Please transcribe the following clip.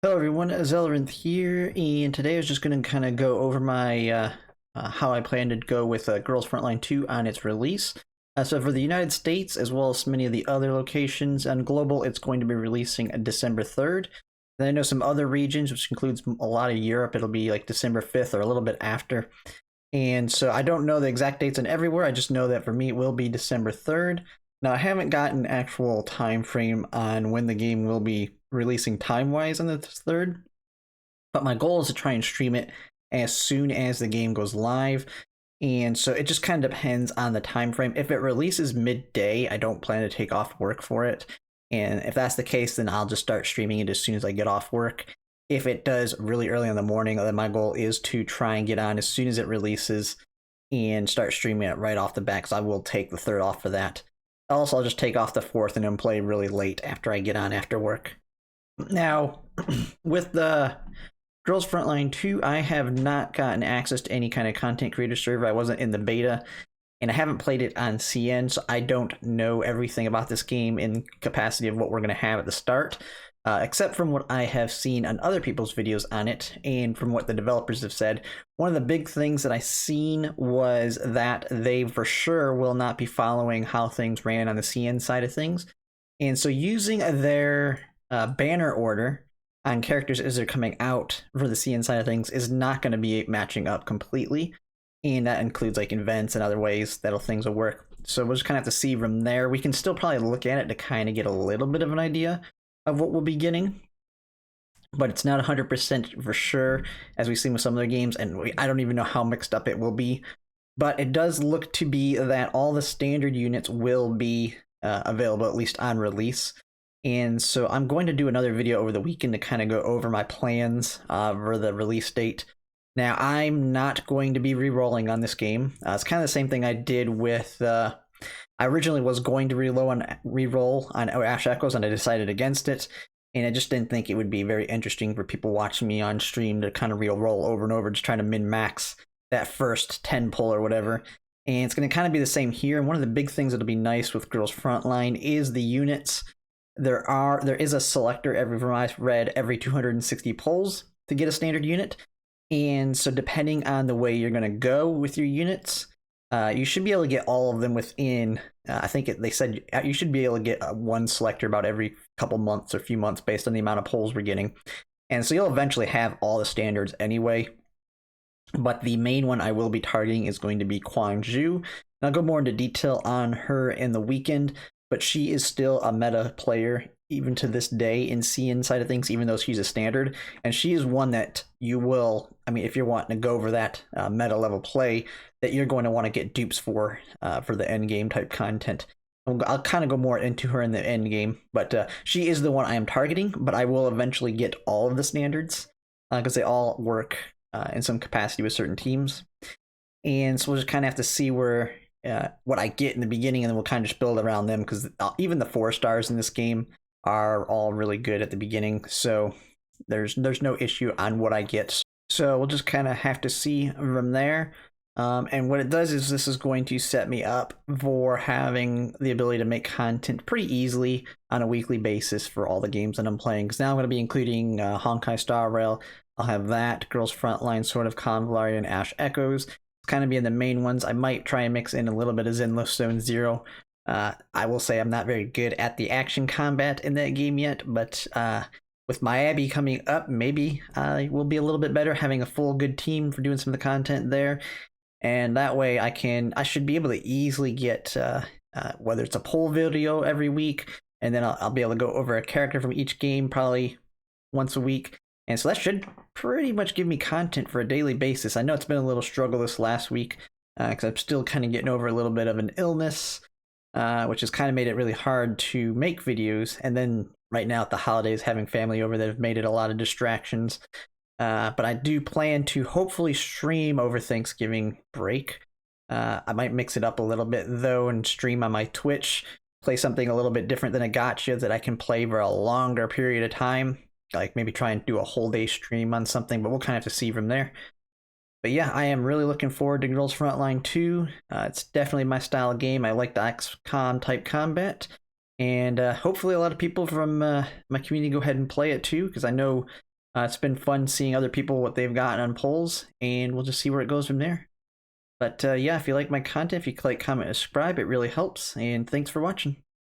Hello everyone, Zelrinth here, and today I was just going to kind of go over my how I plan to go with Girls Frontline 2 on its release. So for the United States, as well as many of the other locations on global, it's going to be releasing December 3rd. Then I know some other regions, which includes a lot of Europe, it'll be like December 5th or a little bit after. And so I don't know the exact dates on everywhere, I just know that for me it will be December 3rd. Now I haven't gotten an actual time frame on when the game will be releasing time-wise on the 3rd, but my goal is to try and stream it as soon as the game goes live. And so it just kind of depends on the time frame. If it releases midday, I don't plan to take off work for it. And if that's the case, then I'll just start streaming it as soon as I get off work. If it does really early in the morning, then my goal is to try and get on as soon as it releases and start streaming it right off the bat, because I will take the 3rd off for that. Also, I'll just take off the 4th and then play really late after I get on after work. Now, with the Girls Frontline 2, I have not gotten access to any kind of content creator server. I wasn't in the beta, and I haven't played it on CN, so I don't know everything about this game in capacity of what we're going to have at the start, except from what I have seen on other people's videos on it, and from what the developers have said. One of the big things that I seen was that they for sure will not be following how things ran on the CN side of things, and so using their banner order on characters as they're coming out for the CN side of things is not going to be matching up completely, and that includes like events and other ways that things will work. So we'll just kind of have to see from there. We can still probably look at it to kind of get a little bit of an idea of what we'll be getting, but it's not 100% for sure, as we've seen with some other games, and I don't even know how mixed up it will be. But it does look to be that all the standard units will be available, at least on release. And so I'm going to do another video over the weekend to kind of go over my plans for the release date. Now, I'm not going to be re-rolling on this game. It's kind of the same thing I did with... I originally was going to re-roll on Ash Echoes, and I decided against it. And I just didn't think it would be very interesting for people watching me on stream to kind of re-roll over and over, just trying to min-max that first 10 pull or whatever. And it's going to kind of be the same here. And one of the big things that'll be nice with Girls Frontline is the units. There is a selector every 260 pulls to get a standard unit, and so depending on the way you're going to go with your units, you should be able to get all of them within. I think they said you should be able to get one selector about every couple months or few months based on the amount of pulls we're getting, and so you'll eventually have all the standards anyway. But the main one I will be targeting is going to be Kwangju, and I'll go more into detail on her in the weekend. But she is still a meta player, even to this day, in CN side of things, even though she's a standard. And she is one that you will, I mean, if you're wanting to go over that meta level play, that you're going to want to get dupes for the end game type content. I'll kind of go more into her in the end game, but she is the one I am targeting, but I will eventually get all of the standards because they all work in some capacity with certain teams. And so we'll just kind of have to see where... what I get in the beginning, and then we'll kind of just build around them, because even the 4-stars in this game are all really good at the beginning, so there's no issue on what I get. So we'll just kind of have to see from there. And what it does is this is going to set me up for having the ability to make content pretty easily on a weekly basis for all the games that I'm playing, because now I'm going to be including Honkai Star Rail. I'll have that, Girls Frontline, Sword of Convalia, and Ash Echoes kind of being the main ones. I might try and mix in a little bit of Zenless Zone Zero. I will say I'm not very good at the action combat in that game yet, but with my Abbey coming up, maybe I will be a little bit better having a full good team for doing some of the content there. And that way I should be able to easily get whether it's a poll video every week, and then I'll be able to go over a character from each game probably once a week. And so that should pretty much give me content for a daily basis. I know it's been a little struggle this last week because I'm still kind of getting over a little bit of an illness, which has kind of made it really hard to make videos. And then right now at the holidays, having family over that have made it a lot of distractions. But I do plan to hopefully stream over Thanksgiving break. I might mix it up a little bit though and stream on my Twitch, play something a little bit different than a gacha that I can play for a longer period of time. Like maybe try and do a whole day stream on something, but we'll kind of have to see from there. But yeah, I am really looking forward to Girls Frontline 2. It's definitely my style of game. I like the XCOM type combat. And hopefully a lot of people from my community go ahead and play it too, because I know It's been fun seeing other people what they've gotten on polls, and we'll just see where it goes from there. But yeah, if you like my content, if you like, comment, and subscribe, it really helps. And thanks for watching.